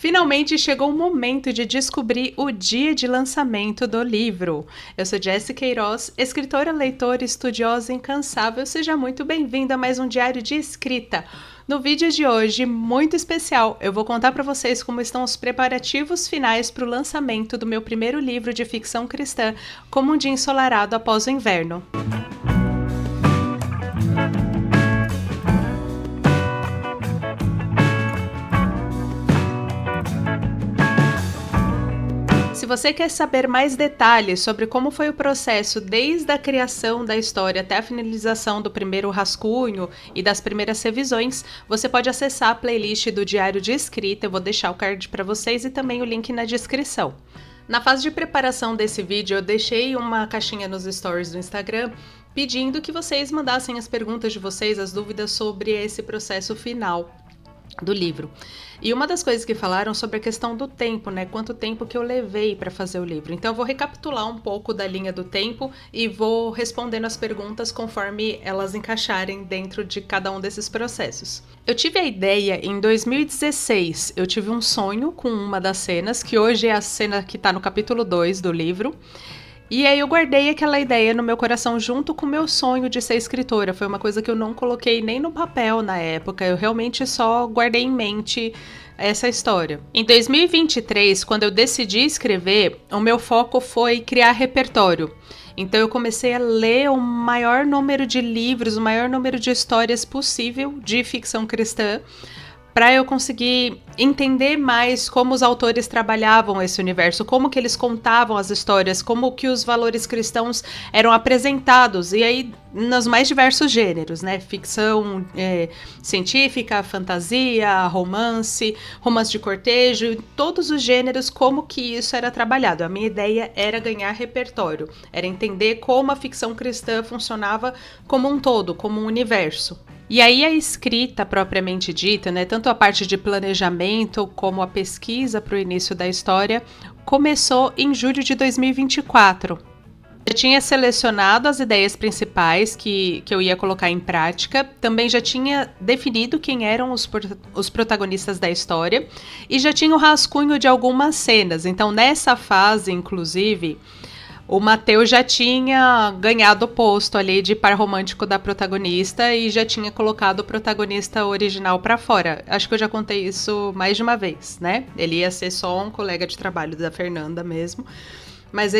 Finalmente chegou o momento de descobrir o dia de lançamento do livro. Eu sou Jessi Queiroz, escritora, leitora, estudiosa incansável. Seja muito bem-vinda a mais um diário de escrita. No vídeo de hoje, muito especial, eu vou contar para vocês como estão os preparativos finais para o lançamento do meu primeiro livro de ficção cristã, Como um Dia Ensolarado Após o Inverno. Se você quer saber mais detalhes sobre como foi o processo desde a criação da história até a finalização do primeiro rascunho e das primeiras revisões, você pode acessar a playlist do Diário de Escrita, eu vou deixar o card para vocês e também o link na descrição. Na fase de preparação desse vídeo, eu deixei uma caixinha nos stories do Instagram pedindo que vocês mandassem as perguntas de vocês, as dúvidas sobre esse processo final do livro. E uma das coisas que falaram sobre a questão do tempo, né? Quanto tempo que eu levei para fazer o livro. Então eu vou recapitular um pouco da linha do tempo e vou respondendo as perguntas conforme elas encaixarem dentro de cada um desses processos. Eu tive a ideia em 2016. Eu tive um sonho com uma das cenas, que hoje é a cena que está no capítulo 2 do livro. E aí eu guardei aquela ideia no meu coração junto com o meu sonho de ser escritora. Foi uma coisa que eu não coloquei nem no papel na época, eu realmente só guardei em mente essa história. Em 2023, quando eu decidi escrever, o meu foco foi criar repertório. Então eu comecei a ler o maior número de livros, o maior número de histórias possível de ficção cristã, para eu conseguir entender mais como os autores trabalhavam esse universo, como que eles contavam as histórias, como que os valores cristãos eram apresentados, e aí nos mais diversos gêneros, né? Ficção científica, fantasia, romance de cortejo, todos os gêneros, como que isso era trabalhado. A minha ideia era ganhar repertório, era entender como a ficção cristã funcionava como um todo, como um universo. E aí a escrita propriamente dita, né, tanto a parte de planejamento como a pesquisa para o início da história, começou em julho de 2024. Eu tinha selecionado as ideias principais que eu ia colocar em prática, também já tinha definido quem eram os protagonistas da história e já tinha o rascunho de algumas cenas. Então nessa fase, inclusive, o Mateus já tinha ganhado o posto ali de par romântico da protagonista e já tinha colocado o protagonista original pra fora. Acho que eu já contei isso mais de uma vez, né? Ele ia ser só um colega de trabalho da Fernanda mesmo, mas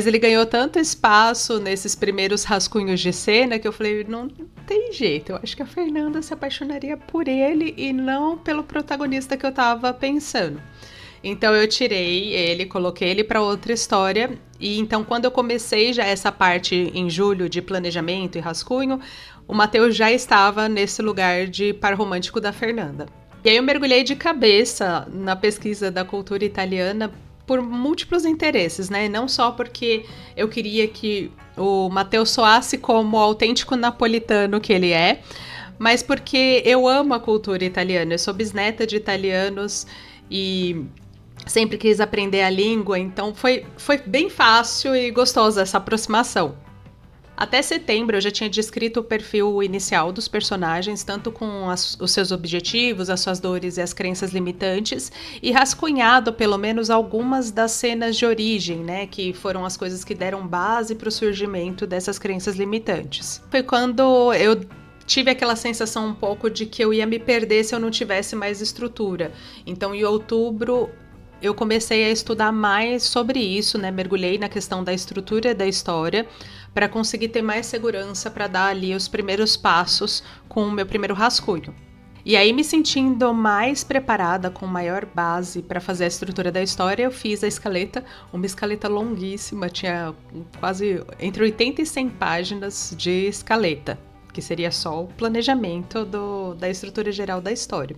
ele ganhou tanto espaço nesses primeiros rascunhos de cena que eu falei, não tem jeito, eu acho que a Fernanda se apaixonaria por ele e não pelo protagonista que eu tava pensando. Então eu tirei ele, coloquei ele para outra história, e então quando eu comecei já essa parte em julho de planejamento e rascunho, o Mateus já estava nesse lugar de par romântico da Fernanda. E aí eu mergulhei de cabeça na pesquisa da cultura italiana por múltiplos interesses, né? Não só porque eu queria que o Mateus soasse como o autêntico napolitano que ele é, mas porque eu amo a cultura italiana, eu sou bisneta de italianos e sempre quis aprender a língua, então foi bem fácil e gostosa essa aproximação. Até setembro eu já tinha descrito o perfil inicial dos personagens, tanto com os seus objetivos, as suas dores e as crenças limitantes, e rascunhado pelo menos algumas das cenas de origem, né, que foram as coisas que deram base para o surgimento dessas crenças limitantes. Foi quando eu tive aquela sensação um pouco de que eu ia me perder se eu não tivesse mais estrutura. Então, em outubro, eu comecei a estudar mais sobre isso, né? Mergulhei na questão da estrutura da história para conseguir ter mais segurança para dar ali os primeiros passos com o meu primeiro rascunho. E aí, me sentindo mais preparada, com maior base para fazer a estrutura da história, eu fiz a escaleta, uma escaleta longuíssima, tinha quase entre 80 e 100 páginas de escaleta, que seria só o planejamento da estrutura geral da história.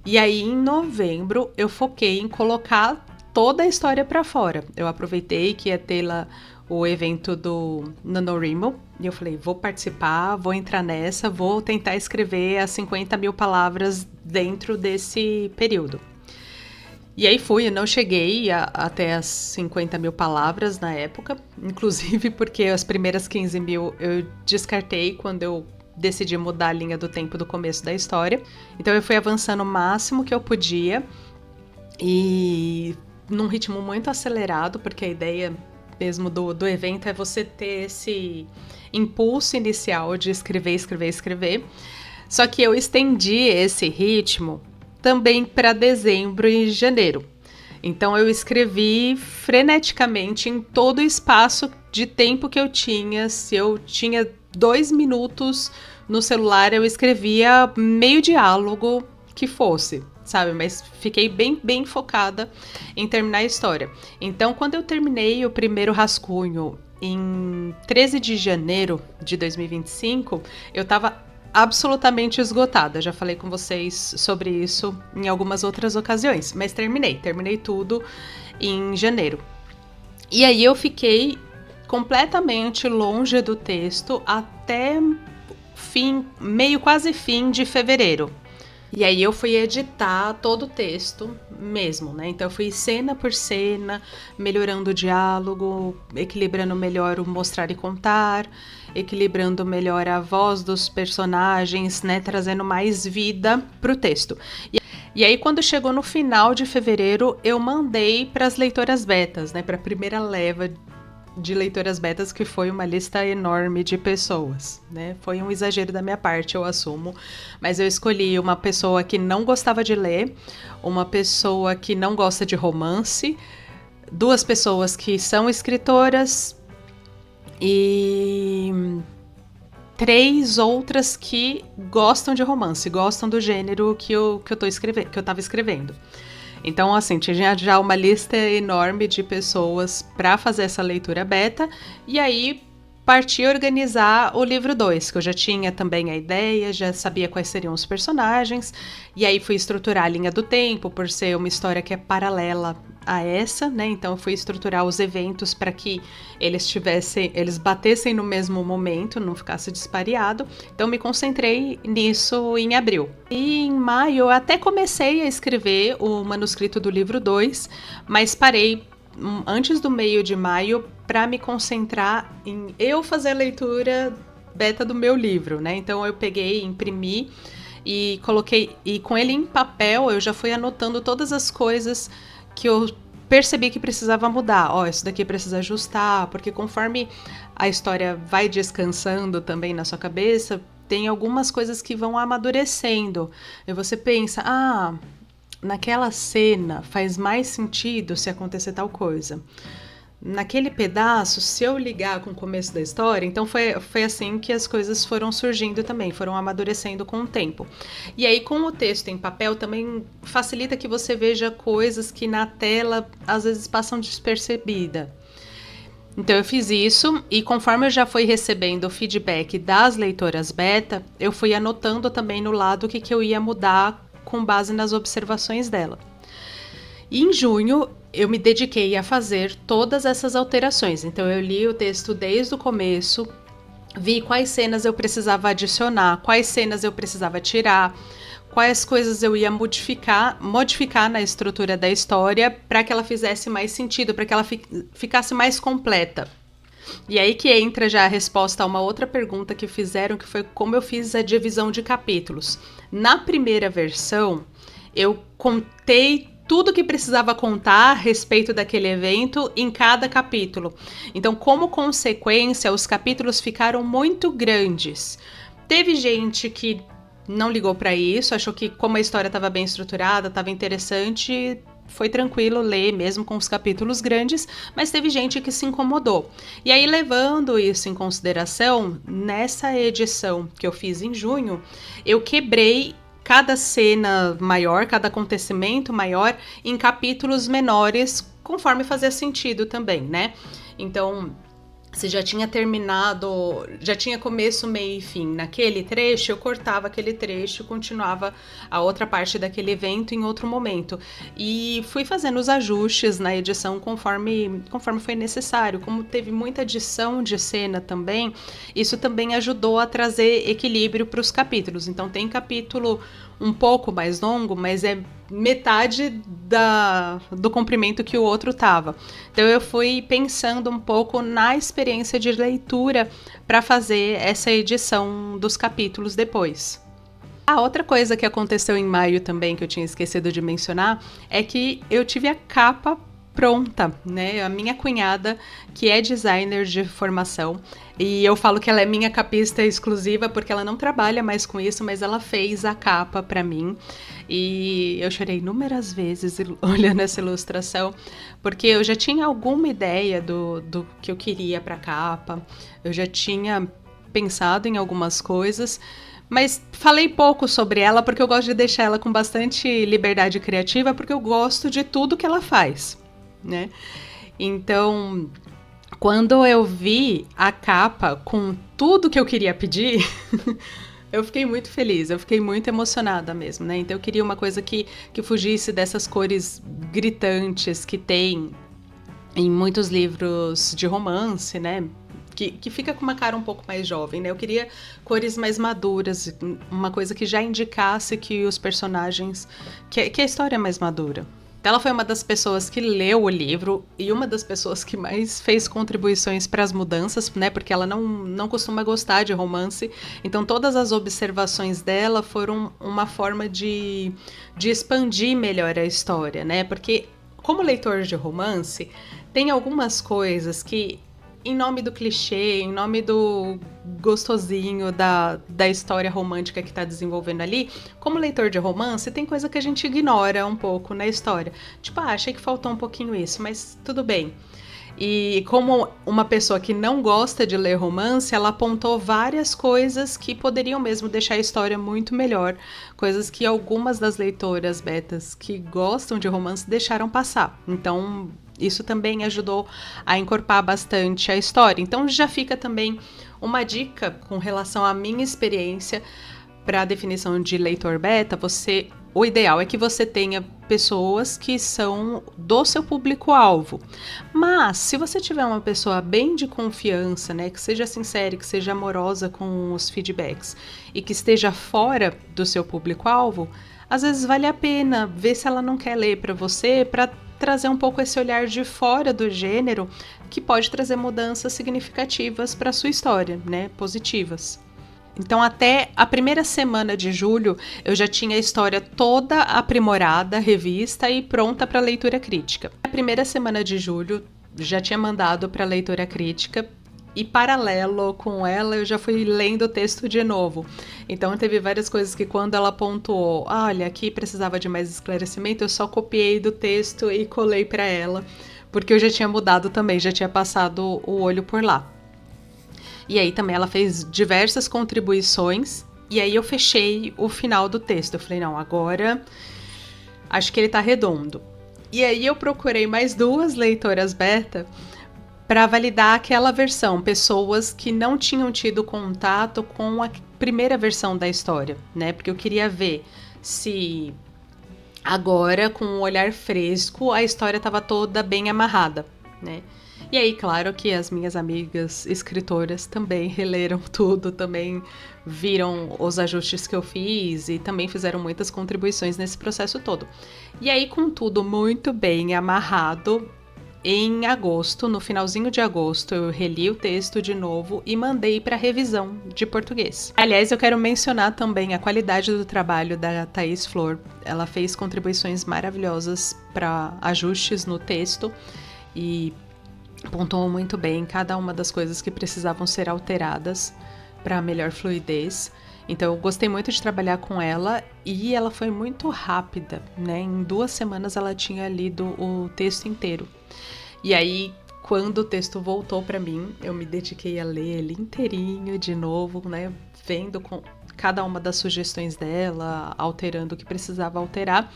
E aí, em novembro, eu foquei em colocar toda a história para fora. Eu aproveitei que ia ter lá o evento do NaNoWriMo, e eu falei, vou participar, vou entrar nessa, vou tentar escrever as 50 mil palavras dentro desse período. E aí fui, eu não cheguei até as 50 mil palavras na época, inclusive porque as primeiras 15 mil eu descartei quando eu decidi mudar a linha do tempo do começo da história. Então eu fui avançando o máximo que eu podia e num ritmo muito acelerado, porque a ideia mesmo do evento é você ter esse impulso inicial de escrever, escrever, escrever. Só que eu estendi esse ritmo também para dezembro e janeiro. Então eu escrevi freneticamente em todo o espaço de tempo que eu tinha. Se eu tinha 2 minutos no celular, eu escrevia meio diálogo que fosse, sabe? Mas fiquei bem focada em terminar a história. Então, quando eu terminei o primeiro rascunho em 13 de janeiro de 2025, eu estava absolutamente esgotada. Já falei com vocês sobre isso em algumas outras ocasiões, mas terminei tudo em janeiro. E aí eu fiquei completamente longe do texto até quase fim de fevereiro. E aí eu fui editar todo o texto mesmo, né? Então eu fui cena por cena, melhorando o diálogo, equilibrando melhor o mostrar e contar, equilibrando melhor a voz dos personagens, né? Trazendo mais vida pro texto. E aí quando chegou no final de fevereiro, eu mandei para as leitoras betas, né? Para a primeira leva de leitoras betas, que foi uma lista enorme de pessoas, né? Foi um exagero da minha parte, eu assumo, mas eu escolhi uma pessoa que não gostava de ler, uma pessoa que não gosta de romance, 2 pessoas que são escritoras e 3 outras que gostam de romance, gostam do gênero que eu tava escrevendo. Então, assim, tinha já uma lista enorme de pessoas para fazer essa leitura beta, e aí parti a organizar o livro 2, que eu já tinha também a ideia, já sabia quais seriam os personagens, e aí fui estruturar a linha do tempo, por ser uma história que é paralela a essa, né? Então eu fui estruturar os eventos para que eles batessem no mesmo momento, não ficasse dispareado. Então me concentrei nisso em abril. E em maio eu até comecei a escrever o manuscrito do livro 2, mas parei antes do meio de maio para me concentrar em eu fazer a leitura beta do meu livro, né? Então eu peguei, imprimi e coloquei, e com ele em papel eu já fui anotando todas as coisas que eu percebi que precisava mudar. Isso daqui precisa ajustar, porque conforme a história vai descansando também na sua cabeça, tem algumas coisas que vão amadurecendo. E você pensa, naquela cena faz mais sentido se acontecer tal coisa. Naquele pedaço, se eu ligar com o começo da história, então foi assim que as coisas foram surgindo também, foram amadurecendo com o tempo. E aí, com o texto em papel, também facilita que você veja coisas que na tela às vezes passam despercebida. Então eu fiz isso, e conforme eu já fui recebendo o feedback das leitoras beta, eu fui anotando também no lado o que eu ia mudar com base nas observações dela. E em junho, eu me dediquei a fazer todas essas alterações. Então eu li o texto desde o começo, vi quais cenas eu precisava adicionar, quais cenas eu precisava tirar, quais coisas eu ia modificar na estrutura da história para que ela fizesse mais sentido, para que ela ficasse mais completa. E aí que entra já a resposta a uma outra pergunta que fizeram, que foi como eu fiz a divisão de capítulos. Na primeira versão, eu contei tudo que precisava contar a respeito daquele evento em cada capítulo. Então, como consequência, os capítulos ficaram muito grandes. Teve gente que não ligou para isso, achou que como a história estava bem estruturada, estava interessante, foi tranquilo ler mesmo com os capítulos grandes, mas teve gente que se incomodou. E aí, levando isso em consideração, nessa edição que eu fiz em junho, eu quebrei cada cena maior, cada acontecimento maior, em capítulos menores, conforme fazia sentido também, né? Então, se já tinha terminado, já tinha começo, meio e fim naquele trecho, eu cortava aquele trecho e continuava a outra parte daquele evento em outro momento. E fui fazendo os ajustes na edição conforme foi necessário. Como teve muita adição de cena também, isso também ajudou a trazer equilíbrio para os capítulos. Então tem capítulo um pouco mais longo, mas é metade do comprimento que o outro tava. Então eu fui pensando um pouco na experiência de leitura para fazer essa edição dos capítulos depois. A outra coisa que aconteceu em maio também, que eu tinha esquecido de mencionar, é que eu tive a capa pronta, né? A minha cunhada, que é designer de formação, e eu falo que ela é minha capista exclusiva porque ela não trabalha mais com isso, mas ela fez a capa pra mim. E eu chorei inúmeras vezes olhando essa ilustração, porque eu já tinha alguma ideia do que eu queria pra capa, eu já tinha pensado em algumas coisas, mas falei pouco sobre ela porque eu gosto de deixar ela com bastante liberdade criativa, porque eu gosto de tudo que ela faz, né? Então, quando eu vi a capa com tudo que eu queria pedir, eu fiquei muito feliz, eu fiquei muito emocionada mesmo, né? Então eu queria uma coisa que fugisse dessas cores gritantes que tem em muitos livros de romance, né? Que fica com uma cara um pouco mais jovem, né? Eu queria cores mais maduras, uma coisa que já indicasse que os personagens... que a história é mais madura. Ela foi uma das pessoas que leu o livro e uma das pessoas que mais fez contribuições para as mudanças, né? Porque ela não costuma gostar de romance. Então todas as observações dela foram uma forma de expandir melhor a história, né? Porque como leitor de romance, tem algumas coisas que, em nome do clichê, em nome do gostosinho da história romântica que tá desenvolvendo ali, como leitor de romance, tem coisa que a gente ignora um pouco na história. Tipo, achei que faltou um pouquinho isso, mas tudo bem. E como uma pessoa que não gosta de ler romance, ela apontou várias coisas que poderiam mesmo deixar a história muito melhor. Coisas que algumas das leitoras betas que gostam de romance deixaram passar. Então, isso também ajudou a encorpar bastante a história. Então, já fica também uma dica com relação à minha experiência para a definição de leitor beta. O ideal é que você tenha pessoas que são do seu público-alvo. Mas, se você tiver uma pessoa bem de confiança, né, que seja sincera, que seja amorosa com os feedbacks e que esteja fora do seu público-alvo, às vezes vale a pena ver se ela não quer ler para você, para trazer um pouco esse olhar de fora do gênero, que pode trazer mudanças significativas para a sua história, né, positivas. Então, até a primeira semana de julho, eu já tinha a história toda aprimorada, revista e pronta para leitura crítica. Na primeira semana de julho, já tinha mandado para leitura crítica e, paralelo com ela, eu já fui lendo o texto de novo. Então, teve várias coisas que, quando ela pontuou, olha, aqui precisava de mais esclarecimento, eu só copiei do texto e colei para ela, porque eu já tinha mudado também, já tinha passado o olho por lá. E aí também ela fez diversas contribuições, e aí eu fechei o final do texto. Eu falei, não, agora acho que ele tá redondo. E aí eu procurei mais 2 leitoras beta para validar aquela versão, pessoas que não tinham tido contato com a primeira versão da história, né? Porque eu queria ver se agora, com um olhar fresco, a história estava toda bem amarrada, né? E aí, claro que as minhas amigas escritoras também releram tudo, também viram os ajustes que eu fiz e também fizeram muitas contribuições nesse processo todo. E aí, com tudo muito bem amarrado, em agosto, no finalzinho de agosto, eu reli o texto de novo e mandei para revisão de português. Aliás, eu quero mencionar também a qualidade do trabalho da Thaís Flor. Ela fez contribuições maravilhosas para ajustes no texto e pontuou muito bem cada uma das coisas que precisavam ser alteradas para melhor fluidez. Então, eu gostei muito de trabalhar com ela e ela foi muito rápida, né? Em 2 semanas ela tinha lido o texto inteiro. E aí, quando o texto voltou para mim, eu me dediquei a ler ele inteirinho de novo, né? Vendo com cada uma das sugestões dela, alterando o que precisava alterar.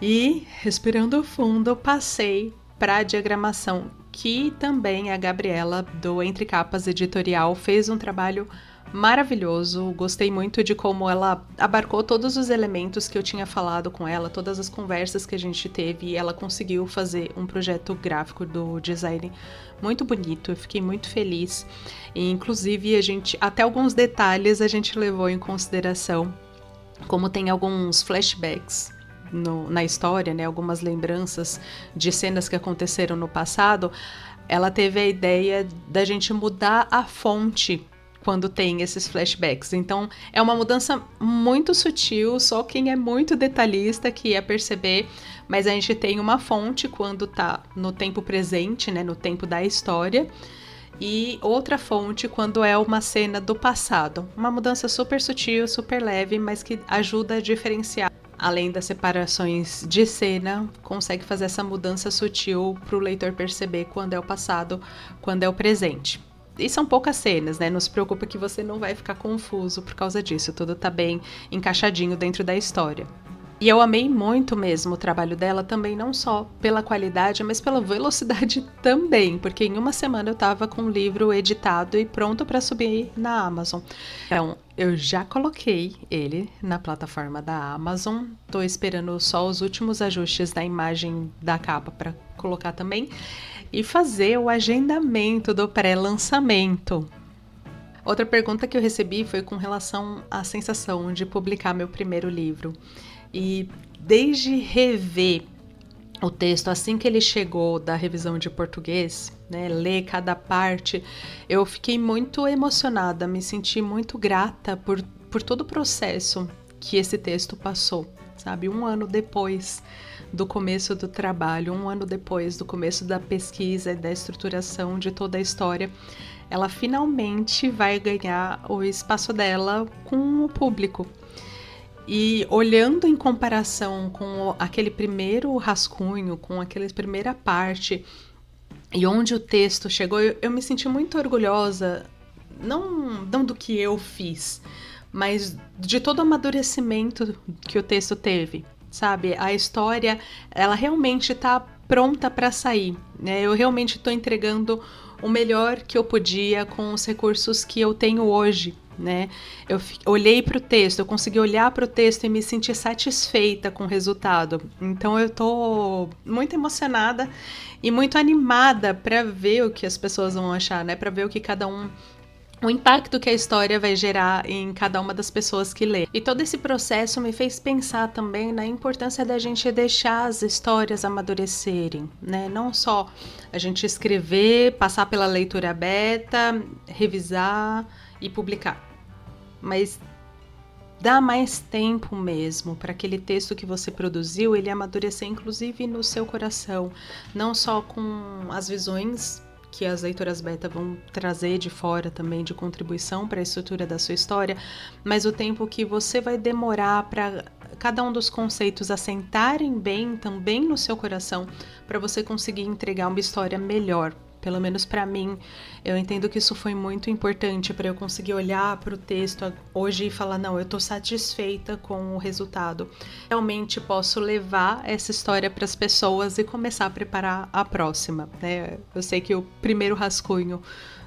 E, respirando fundo, passei para a diagramação, que também a Gabriela, do Entre Capas Editorial, fez um trabalho maravilhoso. Gostei muito de como ela abarcou todos os elementos que eu tinha falado com ela, todas as conversas que a gente teve, e ela conseguiu fazer um projeto gráfico do design muito bonito. Eu fiquei muito feliz. E, inclusive, até alguns detalhes a gente levou em consideração, como tem alguns flashbacks na história, né, algumas lembranças de cenas que aconteceram no passado. Ela teve a ideia da gente mudar a fonte quando tem esses flashbacks. Então, é uma mudança muito sutil, só quem é muito detalhista que ia perceber, mas a gente tem uma fonte quando tá no tempo presente, né, no tempo da história, e outra fonte quando é uma cena do passado. Uma mudança super sutil, super leve, mas que ajuda a diferenciar. Além das separações de cena, consegue fazer essa mudança sutil para o leitor perceber quando é o passado, quando é o presente. E são poucas cenas, né? Não se preocupe que você não vai ficar confuso por causa disso. Tudo tá bem encaixadinho dentro da história. E eu amei muito mesmo o trabalho dela, também não só pela qualidade, mas pela velocidade também, porque em uma semana eu tava com o livro editado e pronto para subir na Amazon. Então, eu já coloquei ele na plataforma da Amazon, tô esperando só os últimos ajustes da imagem da capa para colocar também, e fazer o agendamento do pré-lançamento. Outra pergunta que eu recebi foi com relação à sensação de publicar meu primeiro livro. E desde rever o texto assim que ele chegou da revisão de português, né, ler cada parte, eu fiquei muito emocionada, me senti muito grata por todo o processo que esse texto passou, sabe? 1 ano depois do começo do trabalho, 1 ano depois do começo da pesquisa e da estruturação de toda a história, ela finalmente vai ganhar o espaço dela com o público. E olhando em comparação com aquele primeiro rascunho, com aquela primeira parte, e onde o texto chegou, eu me senti muito orgulhosa, não do que eu fiz, mas de todo o amadurecimento que o texto teve, sabe? A história, ela realmente está pronta para sair, né? Eu realmente estou entregando o melhor que eu podia com os recursos que eu tenho hoje, né? Eu olhei para o texto, eu consegui olhar para o texto e me sentir satisfeita com o resultado. Então eu tô muito emocionada e muito animada para ver o que as pessoas vão achar, né? Para ver o que cada um, o impacto que a história vai gerar em cada uma das pessoas que lê. E todo esse processo me fez pensar também na importância da gente deixar as histórias amadurecerem, né? Não só a gente escrever, passar pela leitura beta, revisar e publicar, mas dá mais tempo mesmo para aquele texto que você produziu, ele amadurecer inclusive no seu coração, não só com as visões que as leitoras beta vão trazer de fora também de contribuição para a estrutura da sua história, mas o tempo que você vai demorar para cada um dos conceitos assentarem bem também no seu coração, para você conseguir entregar uma história melhor. Pelo menos para mim, eu entendo que isso foi muito importante para eu conseguir olhar para o texto hoje e falar, não, eu estou satisfeita com o resultado. Realmente posso levar essa história para as pessoas e começar a preparar a próxima, né? Eu sei que o primeiro rascunho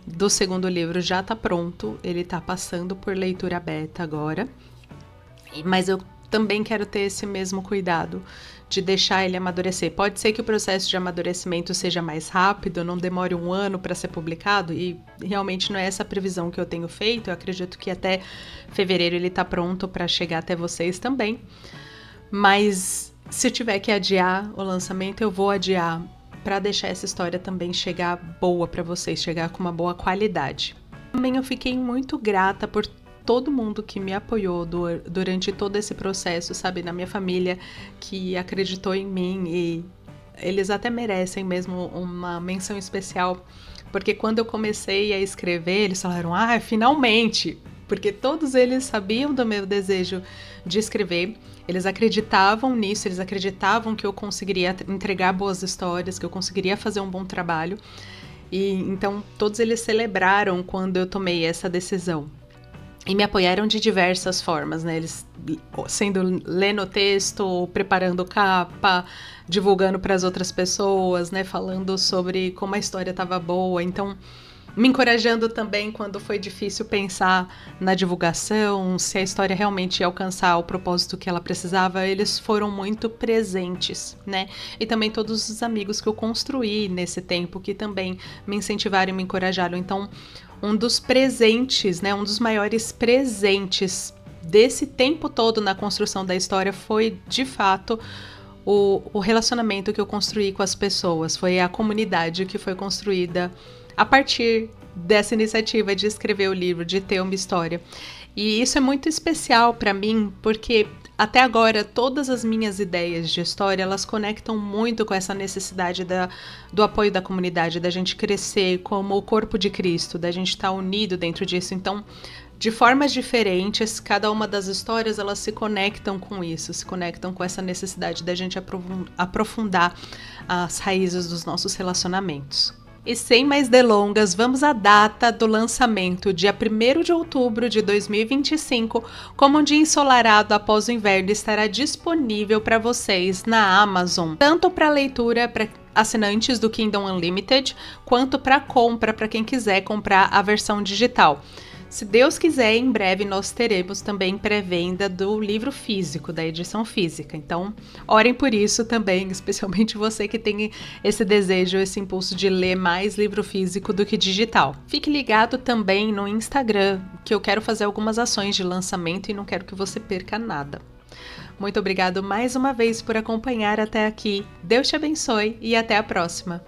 do segundo livro já está pronto, ele está passando por leitura beta agora, mas eu também quero ter esse mesmo cuidado de deixar ele amadurecer. Pode ser que o processo de amadurecimento seja mais rápido, não demore 1 ano para ser publicado, e realmente não é essa a previsão que eu tenho feito. Eu acredito que até fevereiro ele está pronto para chegar até vocês também. Mas se tiver que adiar o lançamento, eu vou adiar para deixar essa história também chegar boa para vocês, chegar com uma boa qualidade. Também eu fiquei muito grata por todo mundo que me apoiou durante todo esse processo, sabe, na minha família, que acreditou em mim, e eles até merecem mesmo uma menção especial, porque quando eu comecei a escrever, eles falaram, finalmente, porque todos eles sabiam do meu desejo de escrever, eles acreditavam nisso, eles acreditavam que eu conseguiria entregar boas histórias, que eu conseguiria fazer um bom trabalho, e então todos eles celebraram quando eu tomei essa decisão. E me apoiaram de diversas formas, né? Eles lendo o texto, preparando capa, divulgando para as outras pessoas, né? Falando sobre como a história estava boa. Então, me encorajando também quando foi difícil pensar na divulgação, se a história realmente ia alcançar o propósito que ela precisava. Eles foram muito presentes, né? E também todos os amigos que eu construí nesse tempo, que também me incentivaram e me encorajaram. Então, um dos presentes, né, um dos maiores presentes desse tempo todo na construção da história foi, de fato, o relacionamento que eu construí com as pessoas. Foi a comunidade que foi construída a partir dessa iniciativa de escrever o livro, de ter uma história. E isso é muito especial para mim, porque até agora todas as minhas ideias de história, elas conectam muito com essa necessidade do apoio da comunidade, da gente crescer como o corpo de Cristo, da gente estar unido dentro disso. Então, de formas diferentes, cada uma das histórias, elas se conectam com isso, se conectam com essa necessidade da gente aprofundar as raízes dos nossos relacionamentos. E sem mais delongas, vamos à data do lançamento, dia 1º de outubro de 2025, como um dia ensolarado após o inverno, estará disponível para vocês na Amazon, tanto para leitura para assinantes do Kindle Unlimited, quanto para compra para quem quiser comprar a versão digital. Se Deus quiser, em breve nós teremos também pré-venda do livro físico, da edição física. Então, orem por isso também, especialmente você que tem esse desejo, esse impulso de ler mais livro físico do que digital. Fique ligado também no Instagram, que eu quero fazer algumas ações de lançamento e não quero que você perca nada. Muito obrigado mais uma vez por acompanhar até aqui. Deus te abençoe e até a próxima.